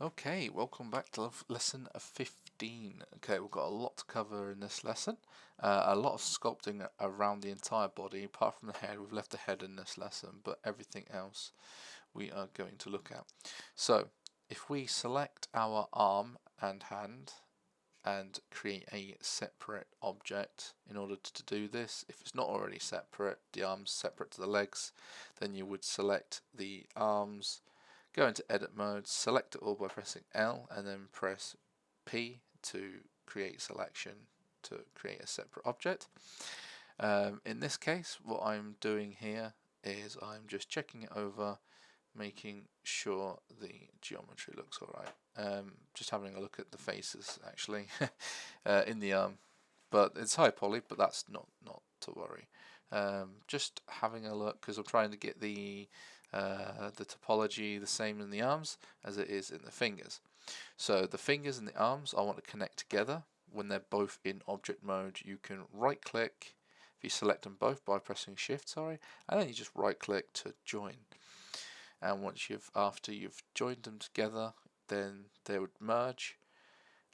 Okay, welcome back to lesson 15. Okay, we've got a lot to cover in this lesson. A lot of sculpting around the entire body, apart from the head. We've left the head in this lesson, but everything else we are going to look at. So, if we select our arm and hand and create a separate object in order to do this, if it's not already separate, the arms separate to the legs, then you would select the arms, go into edit mode, select it all by pressing L and then press P to create selection to create a separate object. In this case, what I'm doing here is I'm just checking it over, making sure the geometry looks alright. Just having a look at the faces actually in the arm, but it's high poly, but that's not to worry. Just having a look because I'm trying to get the topology the same in the arms as it is in the fingers. So the fingers and the arms I want to connect together. When they're both in object mode, you can right click if you select them both by pressing shift, and then you just right click to join. And once after you've joined them together, then they would merge.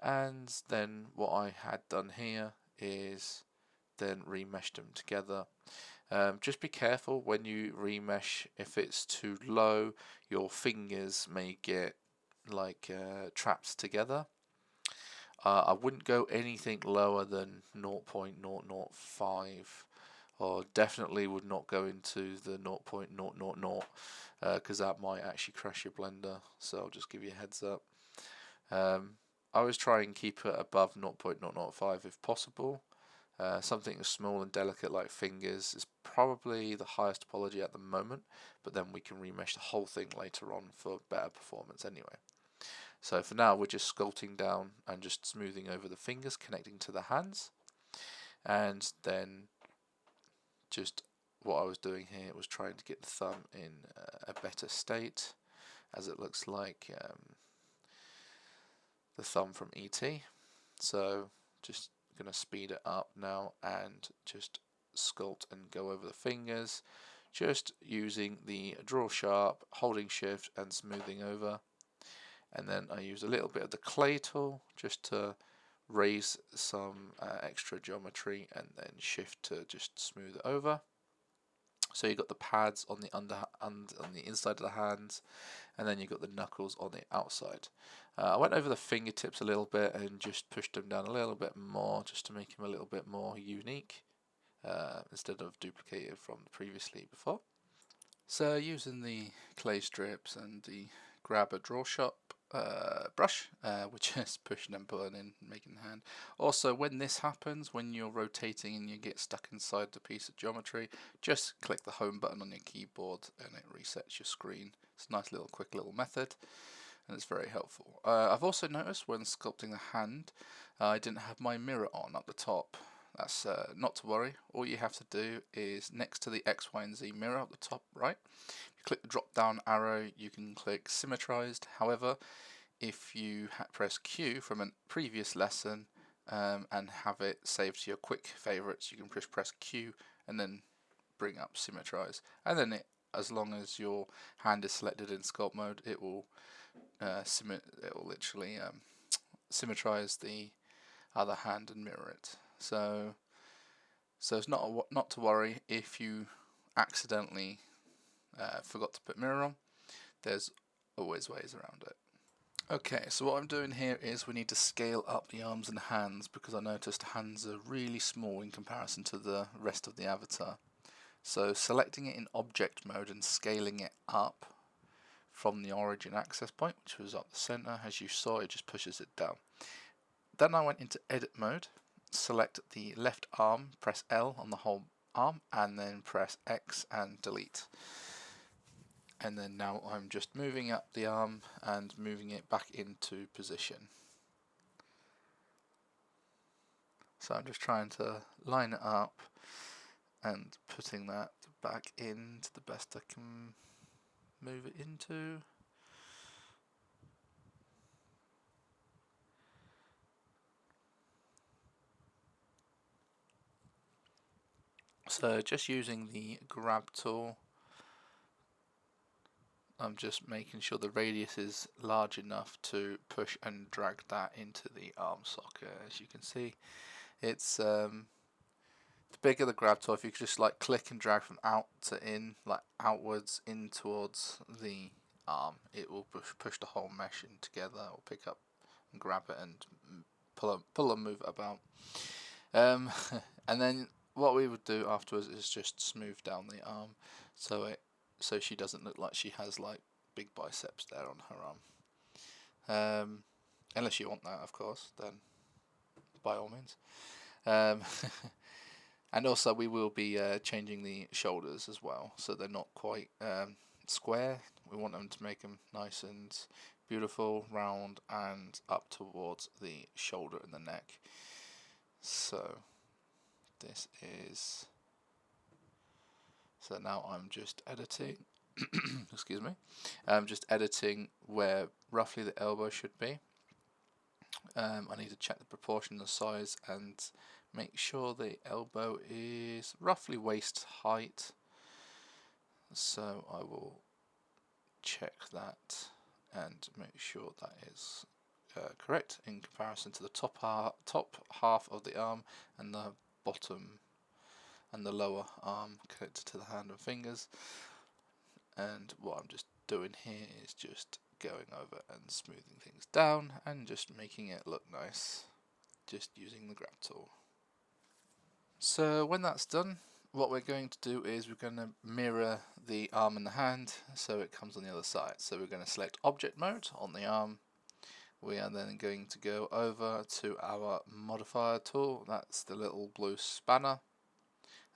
And then what I had done here is then remesh them together. Just be careful when you remesh. If it's too low, your fingers may get like trapped together. I wouldn't go anything lower than 0.005, or definitely would not go into the 0.000 because that might actually crash your blender, so I'll just give you a heads up. I always try and keep it above 0.005 if possible. Something as small and delicate like fingers is probably the highest topology at the moment, but then we can remesh the whole thing later on for better performance anyway. So for now we're just sculpting down and just smoothing over the fingers connecting to the hands, and then just what I was doing here was trying to get the thumb in a better state, as it looks like the thumb from ET. So just going to speed it up now and just sculpt and go over the fingers, just using the draw sharp, holding shift and smoothing over. And then I use a little bit of the clay tool just to raise some extra geometry, and then shift to just smooth it over. So you've got the pads on the on the inside of the hands, and then you've got the knuckles on the outside. I went over the fingertips a little bit and just pushed them down a little bit more, just to make them a little bit more unique, instead of duplicated from previously before. So using the clay strips and the grabber draw shop brush, we're just pushing and pulling in, making the hand. Also, when this happens, when you're rotating and you get stuck inside the piece of geometry, just click the home button on your keyboard and it resets your screen. It's a nice little quick little method, and it's very helpful. I've also noticed when sculpting the hand, I didn't have my mirror on at the top. That's not to worry. All you have to do is next to the X, Y and Z mirror at the top right, if you click the drop down arrow you can click symmetrized. However, if you press Q from a previous lesson and have it saved to your quick favorites, you can press Q and then bring up symmetrize, and then as long as your hand is selected in sculpt mode, it will literally symmetrize the other hand and mirror it. So it's not to worry if you accidentally forgot to put mirror on. There's always ways around it. Okay, so what I'm doing here is we need to scale up the arms and hands, because I noticed the hands are really small in comparison to the rest of the avatar. So selecting it in object mode and scaling it up from the origin access point, which was up the center, as you saw, it just pushes it down. Then I went into edit mode, select the left arm, press L on the whole arm, and then press X and delete. And then now I'm just moving up the arm and moving it back into position. So I'm just trying to line it up and putting that back into the best I can move it into. So just using the grab tool I'm just making sure the radius is large enough to push and drag that into the arm socket. As you can see, it's the bigger the grab tool, if you could just like click and drag from out to in, like outwards in towards the arm, it will push the whole mesh in together, or pick up and grab it and pull and move it about. And then what we would do afterwards is just smooth down the arm so she doesn't look like she has like big biceps there on her arm. Unless you want that, of course, then by all means. And also we will be changing the shoulders as well, so they're not quite square. We want them to make them nice and beautiful, round, and up towards the shoulder and the neck. So this is, so now I'm just editing excuse me, I'm just editing where roughly the elbow should be. I need to check the proportion, the size, and make sure the elbow is roughly waist height. So I will check that and make sure that is correct in comparison to the top half of the arm and the bottom and the lower arm connected to the hand and fingers. And what I'm just doing here is just going over and smoothing things down and just making it look nice, just using the grab tool. So when that's done, what we're going to do is we're going to mirror the arm and the hand so it comes on the other side. So we're going to select object mode on the arm. We are then going to go over to our modifier tool, that's the little blue spanner.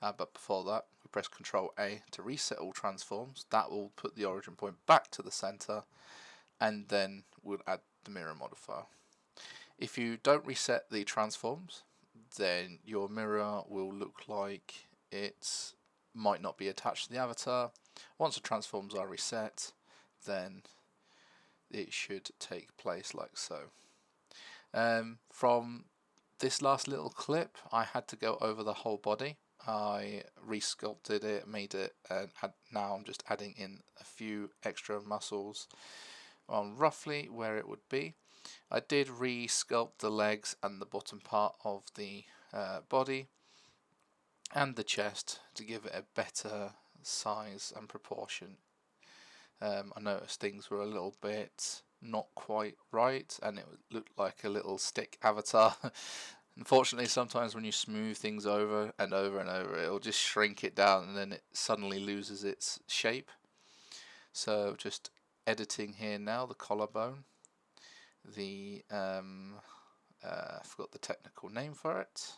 But before that, we press Ctrl A to reset all transforms. That will put the origin point back to the center, and then we'll add the mirror modifier. If you don't reset the transforms, then your mirror will look like it might not be attached to the avatar. Once the transforms are reset, then it should take place like so. From this last little clip, I had to go over the whole body. I re-sculpted it, made it, and now I'm just adding in a few extra muscles on roughly where it would be. I did re-sculpt the legs and the bottom part of the body and the chest to give it a better size and proportion. I noticed things were a little bit not quite right, and it looked like a little stick avatar. Unfortunately, sometimes when you smooth things over and over and over, it'll just shrink it down and then it suddenly loses its shape. So just editing here now, the collarbone, the I forgot the technical name for it,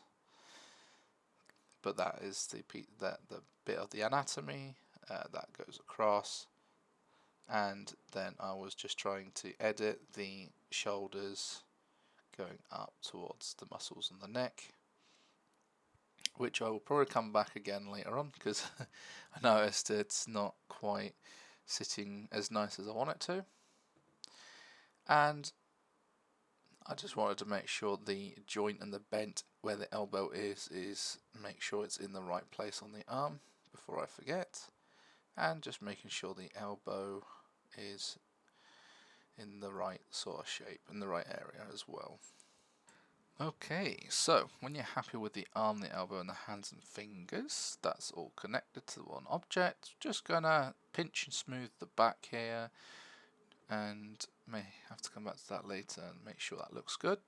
but that is the bit of the anatomy that goes across. And then I was just trying to edit the shoulders going up towards the muscles in the neck, which I will probably come back again later on because I noticed it's not quite sitting as nice as I want it to. And I just wanted to make sure the joint and the bent where the elbow is make sure it's in the right place on the arm before I forget, and just making sure the elbow is in the right sort of shape, in the right area as well. Okay, so when you're happy with the arm, the elbow and the hands and fingers, that's all connected to one object, just gonna pinch and smooth the back here, and may have to come back to that later and make sure that looks good.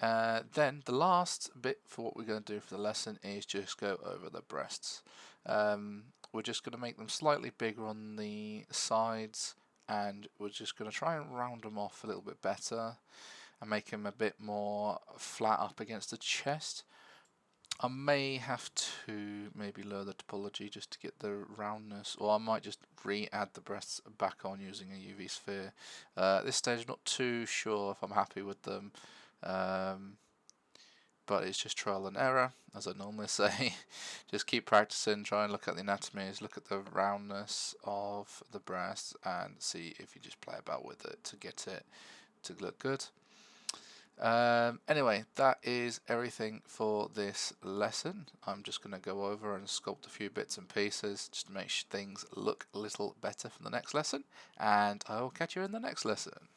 Then the last bit for what we're going to do for the lesson is just go over the breasts. We're just going to make them slightly bigger on the sides, and we're just going to try and round them off a little bit better and make them a bit more flat up against the chest. I may have to maybe lower the topology just to get the roundness, or I might just re-add the breasts back on using a UV sphere. At this stage, I'm not too sure if I'm happy with them, but it's just trial and error, as I normally say. Just keep practicing, try and look at the anatomies, look at the roundness of the breasts, and see if you just play about with it to get it to look good. Anyway, that is everything for this lesson. I'm just going to go over and sculpt a few bits and pieces just to make things look a little better for the next lesson, and I will catch you in the next lesson.